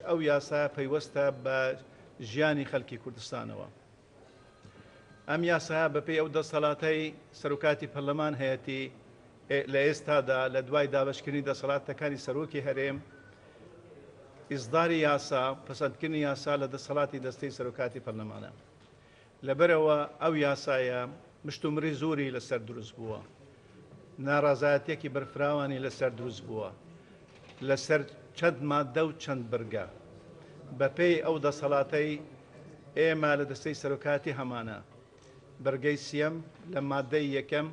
ئەو یاسا پەیوەستە بە ژیانی خەڵکی کوردستانەوە. ئەم یاسا بەپێی ئەو دەسەڵاتەی سەرۆکاتی پەرلەمان هەیەتی لە ئێستادا لە دوای دابەشکردنی دەسەڵاتەکانی سەرۆکی هەرێم ئیزداری یاسا پەسەندکردنی یاسا لە دەسەڵاتی دەستەی سەرۆکاتی پەرلەمانە. لەبەرەوە ئەو یاسایە مشتومڕی زۆری لەسەر دروست بووە، ناڕازایەتێکی بەرفراوانی لەسەر دروست بووە لەسەر چەند مادە و چەند بەرگە. بەپێی ئەو دەسەڵاتەی ئێمە لە دەستەی سەرۆکاتی هەمانە بەرگەی سیەم لە مادەی یەکەم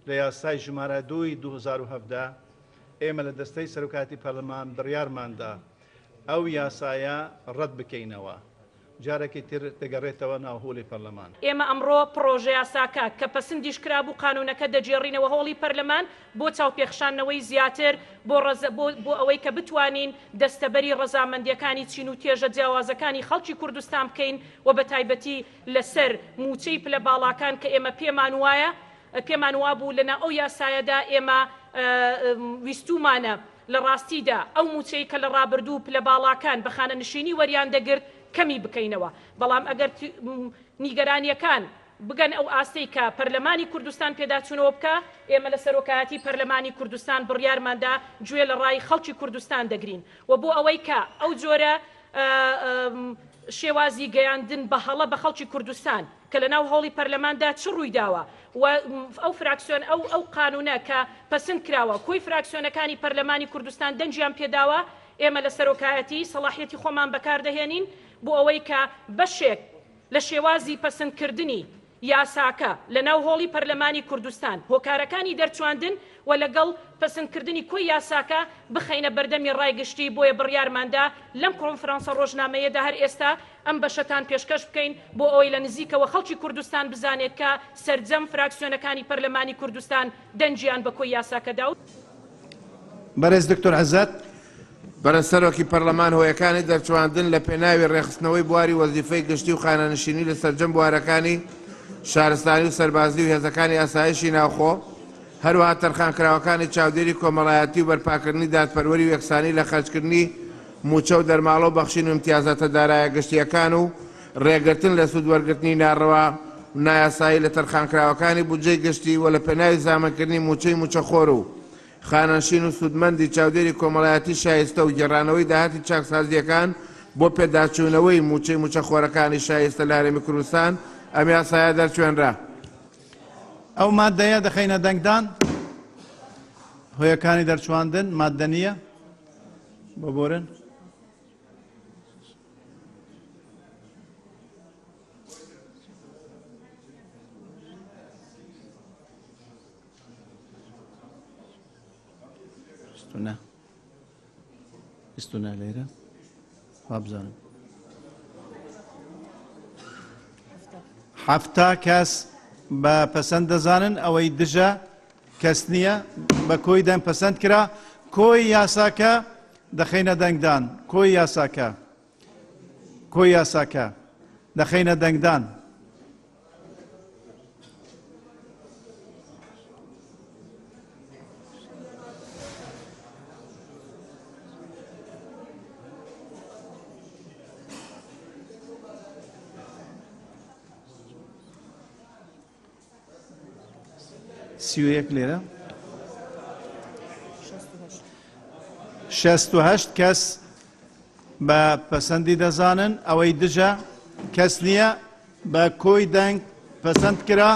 لە یاسای ژمارە 2 2017 ئێمە لە دەستەی سەرۆکاتی پەرلەمان بڕیارماندا ئەو یاسایە ڕەت بکەینەوە، جارێکی تر دەگەڕێتەوە ناو هۆڵی پەرلەمان. ئێمە ئەمڕۆ پرۆژە یاساکە کە پەسەندیش کرابوو قانونەکە دەجێڕینەوە هۆڵی پەرلەمان بۆ چاوپێخشانەوەی زیاتر بۆ ئەوەی کە بتوانین دەستەبەری ڕەزامەندیەکانی چین و تێژە جیاوازەکانی خەڵکی کوردستان بکەین و بە تایبەتی لەسەر موچەی پلە باڵاکان کە ئێمە پێمان وابوو لەنا ئەو یاسایەدا ئێمە ویستومانە لە ڕاستیدا ئەو موچەی کە لە ڕابردوو پلە باڵاکان بە خانەنشینی وەریان دەگرت کەمی بکەینەوە. بەڵام ئەگەر نیگەرانیەکان بگەن ئەو ئاستەی کە پەرلەمانی کوردستان پێداچوونەوە بکە، ئێمە لە سەرۆکایەتی پەرلەمانی کوردستان بڕیارماندا گوێ لە ڕای خەڵکی کوردستان دەگرین و بۆ ئەوەی کە ئەو جۆرە شێوازی گەیاندن بە هەڵە بە خەڵکی کوردستان کە لە ناو هۆڵی پەرلەماندا چ ڕووی داوە و ئەو فراکسیۆن ئەو قانونە کە پەسەند کراوە کۆی فراکسیۆنەکانی پەرلەمانی کوردستان دەنجیان پێداوە، ئێمە لە سەرۆکایەتی سەڵاحیەتی خۆمان بەکاردەهێنین بۆ ئەوەی کە بەشێک لە شێوازی پەسەندکردنی یاساکە لە ناو هۆڵی پەرلەمانی کوردستان هۆکارەکانی دەرچواندن و لەگەڵ پەسەندکردنی کۆی یاساکە بخەینە بەردەمی ڕایگەشتی. بۆیە بڕیارماندا لەم کۆنفرانسە ڕۆژنامەیەدا هەر ئێستا ئەم بەشەتان پێشکەش بکەین بۆ ئەوەی لە نزیکەوە خەڵکی کوردستان بزانێت کە سەرجەم فراکسیۆنەکانی پەرلەمانی کوردستان دەنجیان بە کۆی یاساکەدا. بەڕێز دکتۆر عەزات بەرەسەرۆکی پەرلەمان هۆیەکانی دەرچواندن لە پێناوی ڕێخستنەوەی بواری وەزیفەی گشتی و خانەنشینی لە سەرجەم بوارەکانی شارستانی و سەربازی و هێزەکانی ئاسایشی ناوخۆ، هەروەها تەرخانکراوەکانی چاودێری کۆمەڵایەتی و بەرپاکردنی دادپەروەری و یەکسانی لە خەرجکردنی موچە و دەرماڵە و بەخشین و امتیازاتە دارایە گشتیەکان و ڕێگرتن لە سوودوەرگرتنی ناڕەوا نایاسایی لە تەرخانکراوەکانی بودجەی گشتی و لە پێناوی زامنکردنی موچەی موچەخۆر و خانەنشین و سوودمەندی چاودێری کۆمەڵایەتی شایستە و گێڕانەوەی داهاتی چاکسازیەکان بۆ پێداچوونەوەی موچەی موچەخۆرەکانی شایستە لە هەرێمی کوردستان ئەم یاسایە دەرچوێنرا. ئەو مادەیە دەخەینە دەنگدان هۆیەکانی دەرچواندن مادە نییە بۆ بۆرن. استونا لێرە وابزانم 7 کەس بە پەسەند دەزانن ئەوەی دژە کەس نییە بە کۆی دەنگ پەسەند کرا. کۆی یاساکە دەخەینە دەنگدان. کۆی یاساکە دەخەینە دەنگدان. سیوەیەک لێرە 68 کەس بە پەسەندی دەزانن ئەوەی دژە کەس نییە بە کۆی دەنگ پەسەند کرا.